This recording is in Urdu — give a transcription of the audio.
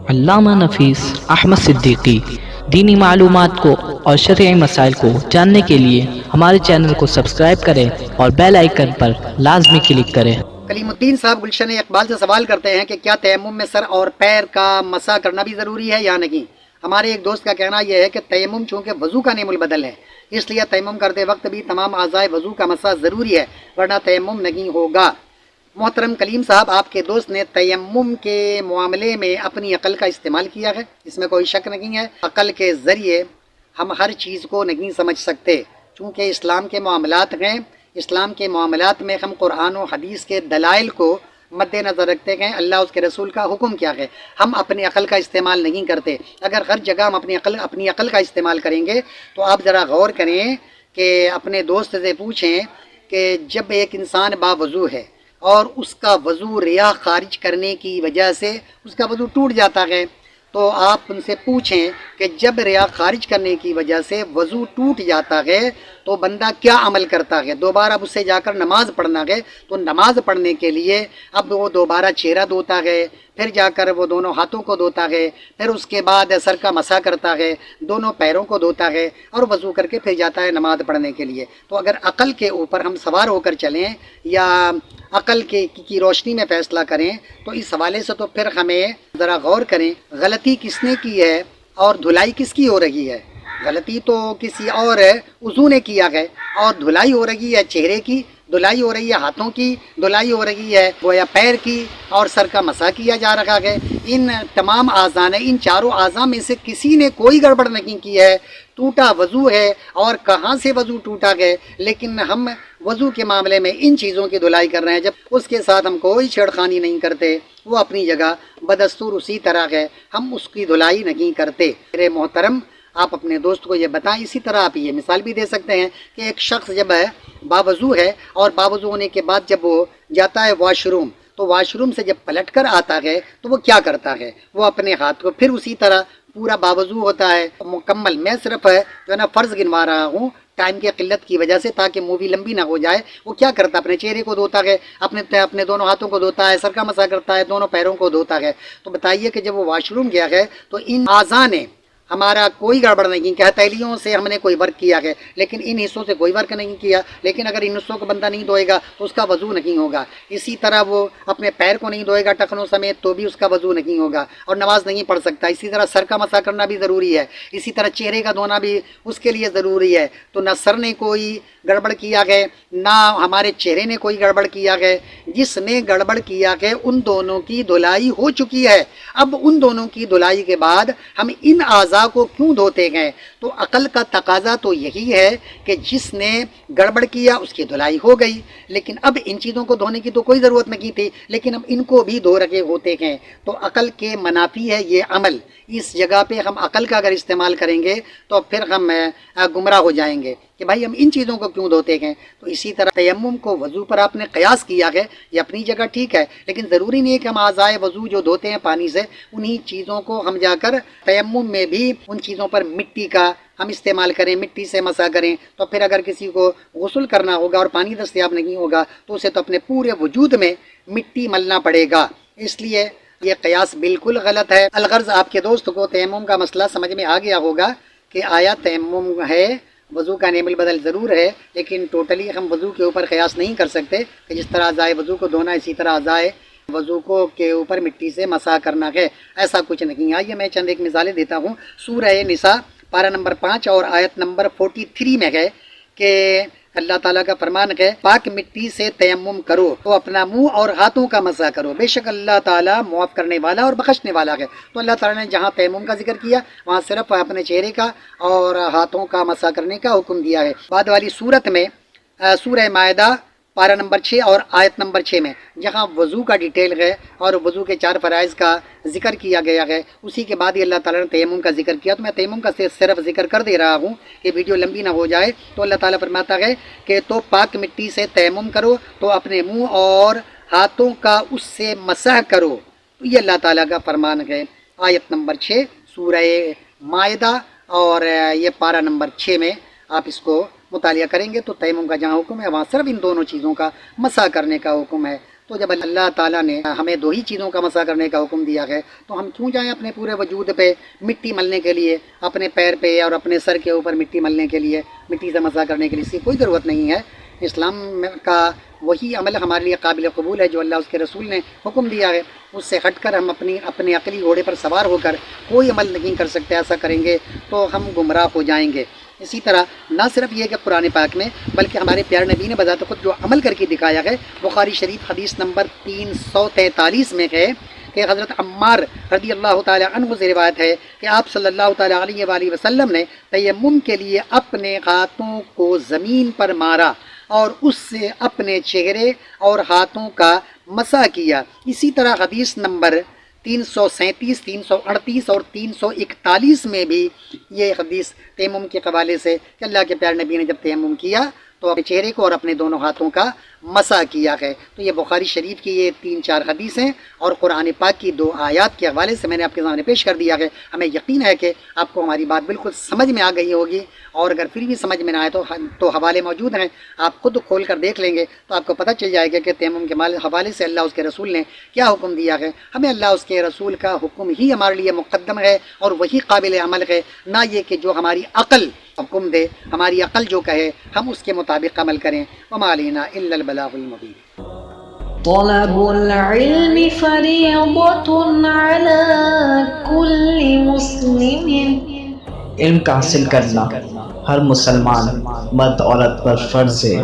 علامہ نفیس احمد صدیقی دینی معلومات کو اور شرعی مسائل کو جاننے کے لیے ہمارے چینل کو سبسکرائب کریں اور بیل آئیکن پر لازمی کلک کریں۔ کلیم الدین صاحب گلشن اقبال سے سوال کرتے ہیں کہ کیا تیمم میں سر اور پیر کا مسح کرنا بھی ضروری ہے یا نہیں؟ ہمارے ایک دوست کا کہنا یہ ہے کہ تیمم چونکہ وضو کا نعم البدل ہے، اس لیے تیمم کرتے وقت بھی تمام اعضائے وضو کا مسح ضروری ہے، ورنہ تیمم نہیں ہوگا۔ محترم کلیم صاحب، آپ کے دوست نے تیمم کے معاملے میں اپنی عقل کا استعمال کیا ہے، اس میں کوئی شک نہیں ہے۔ عقل کے ذریعے ہم ہر چیز کو نہیں سمجھ سکتے، چونکہ اسلام کے معاملات ہیں، اسلام کے معاملات میں ہم قرآن و حدیث کے دلائل کو مد نظر رکھتے ہیں، اللہ اس کے رسول کا حکم کیا ہے، ہم اپنی عقل کا استعمال نہیں کرتے۔ اگر ہر جگہ ہم اپنی عقل کا استعمال کریں گے تو آپ ذرا غور کریں کہ اپنے دوست سے پوچھیں کہ جب ایک انسان باوضو ہے اور اس کا وضو ریا خارج کرنے کی وجہ سے اس کا وضو ٹوٹ جاتا ہے، تو آپ ان سے پوچھیں کہ جب ریا خارج کرنے کی وجہ سے وضو ٹوٹ جاتا ہے تو بندہ کیا عمل کرتا ہے؟ دوبارہ اب اس سے جا کر نماز پڑھنا ہے، تو نماز پڑھنے کے لیے اب وہ دوبارہ چہرہ دھوتا ہے، پھر جا کر وہ دونوں ہاتھوں کو دھوتا ہے، پھر اس کے بعد سر کا مسح کرتا ہے، دونوں پیروں کو دھوتا ہے اور وضو کر کے پھر جاتا ہے نماز پڑھنے کے لیے۔ تو اگر عقل کے اوپر ہم سوار ہو کر چلیں یا عقل کی روشنی میں فیصلہ کریں تو اس حوالے سے تو پھر ہمیں ذرا غور کریں، غلطی کس نے کی ہے اور دھلائی کس کی ہو رہی ہے؟ غلطی تو کسی اور عضو نے کیا ہے اور دھلائی ہو رہی ہے چہرے کی، دھلائی ہو رہی ہے ہاتھوں کی، دھلائی ہو رہی ہے گویا پیر کی، اور سر کا مسح کیا جا رہا ہے۔ ان تمام اعضاء نے، ان چاروں اعضاء میں سے کسی نے کوئی گڑبڑ نہیں کی ہے، ٹوٹا وضو ہے اور کہاں سے وضو ٹوٹا ہے، لیکن ہم وضو کے معاملے میں ان چیزوں کی دھلائی کر رہے ہیں جب اس کے ساتھ ہم کوئی چھیڑخانی نہیں کرتے، وہ اپنی جگہ بدستور اسی طرح ہے، ہم اس کی دھلائی نہیں کرتے۔ میرے محترم، آپ اپنے دوست کو یہ بتائیں، اسی طرح آپ یہ مثال بھی دے سکتے ہیں کہ ایک شخص جب باوضو ہے اور باوضو ہونے کے بعد جب وہ جاتا ہے واش روم، تو واش روم سے جب پلٹ کر آتا ہے تو وہ کیا کرتا ہے؟ وہ اپنے ہاتھ کو پھر اسی طرح پورا باوضو ہوتا ہے مکمل۔ میں صرف جو ہے نا فرض گنوا رہا ہوں ٹائم کی قلت کی وجہ سے تاکہ مووی لمبی نہ ہو جائے۔ وہ کیا کرتا ہے؟ اپنے چہرے کو دھوتا ہے، اپنے دونوں ہاتھوں کو دھوتا ہے، سر کا مسح کرتا ہے، دونوں پیروں کو دھوتا ہے۔ تو بتائیے کہ جب وہ واش روم گیا ہے تو ان اعضاء نے ہمارا کوئی گڑبڑ نہیں کیا، ہتھیلیوں سے ہم نے کوئی ورک کیا ہے لیکن ان حصوں سے کوئی ورک نہیں کیا، لیکن اگر ان حصوں کو بندہ نہیں دھوئے گا تو اس کا وضو نہیں ہوگا۔ اسی طرح وہ اپنے پیر کو نہیں دھوئے گا ٹخنوں سمیت تو بھی اس کا وضو نہیں ہوگا اور نماز نہیں پڑھ سکتا۔ اسی طرح سر کا مسح کرنا بھی ضروری ہے، اسی طرح چہرے کا دھونا بھی اس کے لیے ضروری ہے۔ تو نہ سر نے کوئی گڑبڑ کیا ہے نہ ہمارے چہرے نے کوئی گڑبڑ کیا ہے، جس نے گڑبڑ کیا ہے ان دونوں کی دھلائی ہو چکی ہے۔ اب ان دونوں کی دھلائی کے بعد ہم ان اعضاء کو کیوں دھوتے ہیں؟ تو عقل کا تقاضا تو یہی ہے کہ جس نے گڑبڑ کیا اس کی دھلائی ہو گئی، لیکن اب ان چیزوں کو دھونے کی تو کوئی ضرورت نہیں تھی، لیکن اب ان کو بھی دھو رکھے ہوتے ہیں۔ تو عقل کے منافی ہے یہ عمل۔ اس جگہ پہ ہم عقل کا اگر استعمال کریں گے تو پھر ہم گمراہ ہو جائیں گے کہ بھائی ہم ان چیزوں کو کیوں دھوتے ہیں۔ تو اسی طرح تیمم کو وضو پر آپ نے قیاس کیا ہے، یہ اپنی جگہ ٹھیک ہے، لیکن ضروری نہیں ہے کہ ہم اعضائے وضو جو دھوتے ہیں پانی سے انہی چیزوں کو ہم جا کر تیمم میں بھی ان چیزوں پر مٹی کا ہم استعمال کریں، مٹی سے مسح کریں۔ تو پھر اگر کسی کو غسل کرنا ہوگا اور پانی دستیاب نہیں ہوگا تو اسے تو اپنے پورے وجود میں مٹی ملنا پڑے گا، اس لیے یہ قیاس بالکل غلط ہے۔ الغرض آپ کے دوست کو تیمم کا مسئلہ سمجھ میں آ گیا ہوگا کہ آیا تیمم ہے، وضو کا نعم البدل ضرور ہے، لیکن ٹوٹلی ہم وضو کے اوپر قیاس نہیں کر سکتے کہ جس طرح اعضائے وضو کو دھونا اسی طرح اعضائے وضو کو کے اوپر مٹی سے مسح کرنا ہے، ایسا کچھ نہیں۔ آئیے میں چند ایک مثالیں دیتا ہوں۔ سورہ نساء پارہ نمبر 5 اور آیت نمبر 43 میں ہے کہ اللہ تعالیٰ کا فرمان ہے پاک مٹی سے تیمم کرو تو اپنا منہ اور ہاتھوں کا مسح کرو، بے شک اللہ تعالیٰ معاف کرنے والا اور بخشنے والا ہے۔ تو اللہ تعالیٰ نے جہاں تیمم کا ذکر کیا وہاں صرف اپنے چہرے کا اور ہاتھوں کا مسح کرنے کا حکم دیا ہے۔ بعد والی صورت میں سورہ مائدہ پارہ نمبر 6 اور آیت نمبر 6 میں جہاں وضو کا ڈیٹیل ہے اور وضو کے 4 فرائض کا ذکر کیا گیا ہے، اسی کے بعد ہی اللہ تعالیٰ نے تیمم کا ذکر کیا۔ تو میں تیمم کا صرف ذکر کر دے رہا ہوں کہ ویڈیو لمبی نہ ہو جائے۔ تو اللہ تعالیٰ فرماتا ہے کہ تو پاک مٹی سے تیمم کرو تو اپنے منہ اور ہاتھوں کا اس سے مسح کرو، تو یہ اللہ تعالیٰ کا فرمان ہے۔ آیت نمبر 6 سورہ مائدہ اور یہ پارہ نمبر 6 میں آپ اس کو مطالعہ کریں گے تو تیمم کا جہاں حکم ہے وہاں صرف ان دونوں چیزوں کا مسح کرنے کا حکم ہے۔ تو جب اللہ تعالیٰ نے ہمیں دو ہی چیزوں کا مسح کرنے کا حکم دیا ہے تو ہم کیوں جائیں اپنے پورے وجود پہ مٹی ملنے کے لیے، اپنے پیر پہ اور اپنے سر کے اوپر مٹی ملنے کے لیے، مٹی سے مسح کرنے کے لیے؟ اس کی کوئی ضرورت نہیں ہے۔ اسلام کا وہی عمل ہمارے لیے قابل قبول ہے جو اللہ اس کے رسول نے حکم دیا ہے، اس سے ہٹ کر ہم اپنے عقلی گھوڑے پر سوار ہو کر کوئی عمل نہیں کر سکتے۔ ایسا کریں گے تو ہم گمراہ ہو جائیں گے۔ اسی طرح نہ صرف یہ کہ قرآن پاک میں بلکہ ہمارے پیارے نبی نے بذات خود جو عمل کر کے دکھایا ہے، بخاری شریف حدیث نمبر 343 میں ہے کہ حضرت عمار رضی اللہ تعالی عنہ سے روایت ہے کہ آپ صلی اللہ تعالی علیہ وآلہ وسلم نے تیمم کے لیے اپنے ہاتھوں کو زمین پر مارا اور اس سے اپنے چہرے اور ہاتھوں کا مسح کیا۔ اسی طرح حدیث نمبر 337، 338 اور 341 میں بھی یہ حدیث تیمم کے حوالے سے کہ اللہ کے پیارے نبی نے جب تیمم کیا تو اپنے چہرے کو اور اپنے دونوں ہاتھوں کا مسح کیا ہے۔ تو یہ بخاری شریف کی یہ 3-4 حدیثیں اور قرآن پاک کی 2 آیات کے حوالے سے میں نے آپ کے سامنے پیش کر دیا ہے۔ ہمیں یقین ہے کہ آپ کو ہماری بات بالکل سمجھ میں آ گئی ہوگی، اور اگر پھر بھی سمجھ میں نہ آئے تو حوالے موجود ہیں، آپ خود کھول کر دیکھ لیں گے تو آپ کو پتہ چل جائے گا کہ تیمم کے حوالے سے اللہ اس کے رسول نے کیا حکم دیا ہے۔ ہمیں اللہ اس کے رسول کا حکم ہی ہمارے لیے مقدم ہے اور وہی قابل عمل ہے، نہ یہ کہ جو ہماری عقل حکم دے، ہماری عقل جو کہے ہم اس کے مطابق عمل کریں۔ وما علینا الا البلاغ المبین۔ طلب العلم فریضۃ علی کل مسلم، علم کا حاصل کرنا ہر مسلمان مرد عورت پر فرض ہے۔